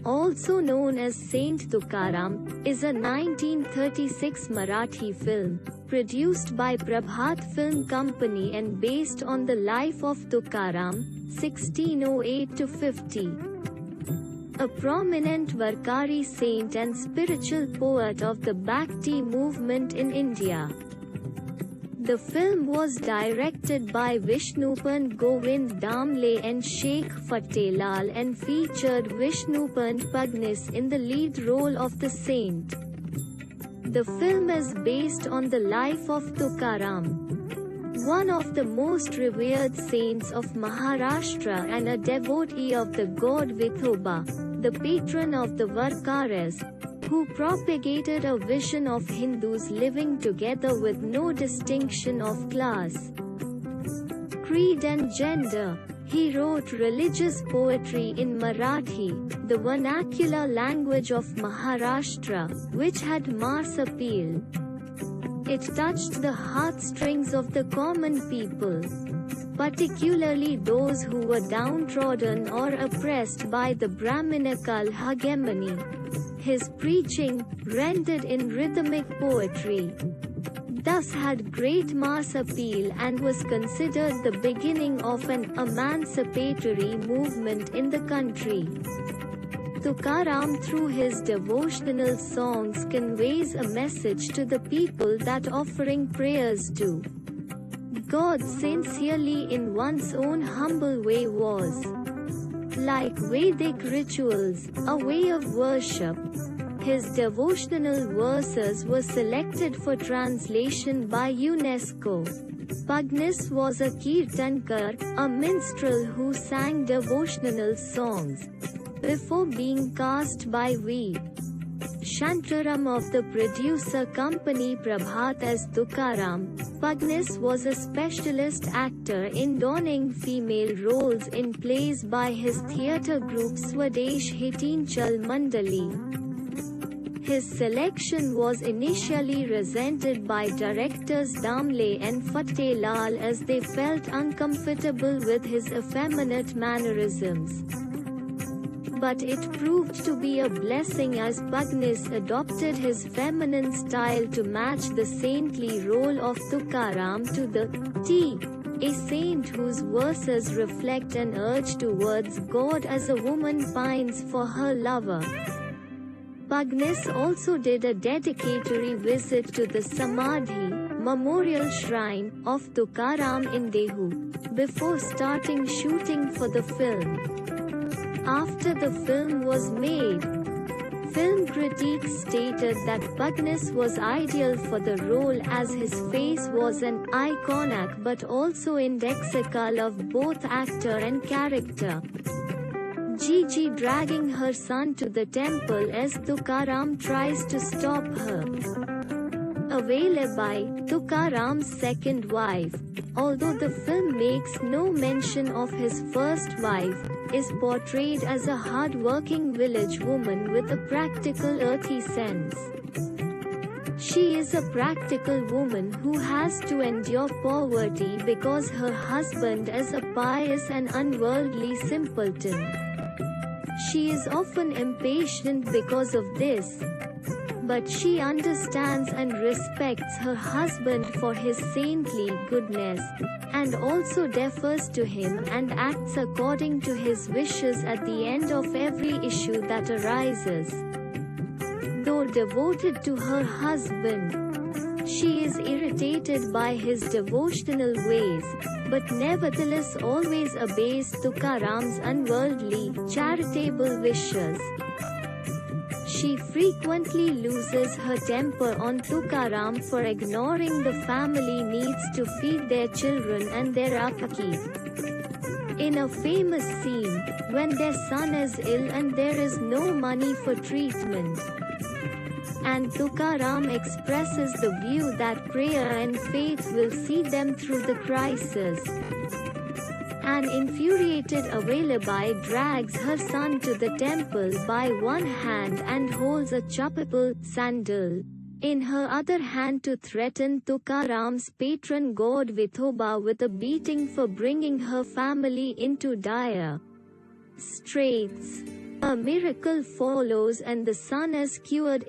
also known as Saint Tukaram, is a 1936 Marathi film, produced by Prabhat Film Company and based on the life of Tukaram, 1608–50. A prominent Varkari saint and spiritual poet of the Bhakti movement in India. The film was directed by Vishnupant Damle and Sheikh Fathelal and featured Vishnupant Pagnis in the lead role of the saint. The film is based on the life of Tukaram, one of the most revered saints of Maharashtra and a devotee of the god Vithoba, the patron of the Varkaris, who propagated a vision of Hindus living together with no distinction of class, creed and gender. He wrote religious poetry in Marathi, the vernacular language of Maharashtra, which had mass appeal. It touched the heartstrings of the common people, particularly those who were downtrodden or oppressed by the Brahminical hegemony. His preaching, rendered in rhythmic poetry, thus had great mass appeal and was considered the beginning of an emancipatory movement in the country. Tukaram, through his devotional songs, conveys a message to the people that offering prayers to God sincerely in one's own humble way was, like Vedic rituals, a way of worship. His devotional verses were selected for translation by UNESCO. Pagnis was a kirtankar, a minstrel who sang devotional songs, before being cast by V. Shantaram of the producer company Prabhat as Tukaram. Pagnis was a specialist actor in donning female roles in plays by his theatre group Swadesh Hitinchal Mandali. His selection was initially resented by directors Damle and Fathelal as they felt uncomfortable with his effeminate mannerisms. But it proved to be a blessing as Pagnis adopted his feminine style to match the saintly role of Tukaram to the T, a saint whose verses reflect an urge towards God as a woman pines for her lover. Pagnis also did a dedicatory visit to the Samadhi, memorial shrine, of Tukaram in Dehu, before starting shooting for the film. After the film was made, film critics stated that Pagnis was ideal for the role as his face was an iconic but also indexical of both actor and character. Jijai dragging her son to the temple as Tukaram tries to stop her. Awali, Tukaram's second wife, although the film makes no mention of his first wife, is portrayed as a hard-working village woman with a practical earthy sense. She is a practical woman who has to endure poverty because her husband is a pious and unworldly simpleton. She is often impatient because of this, but she understands and respects her husband for his saintly goodness, and also defers to him and acts according to his wishes at the end of every issue that arises. Though devoted to her husband, she is irritated by his devotional ways, but nevertheless always obeys Tukaram's unworldly, charitable wishes. She frequently loses her temper on Tukaram for ignoring the family needs to feed their children and their upkeep. In a famous scene, when their son is ill and there is no money for treatment, and Tukaram expresses the view that prayer and faith will see them through the crisis. An infuriated Awali drags her son to the temple by one hand and holds a chappal sandal in her other hand to threaten Tukaram's patron god Vithoba with a beating for bringing her family into dire straits. A miracle follows and the son is cured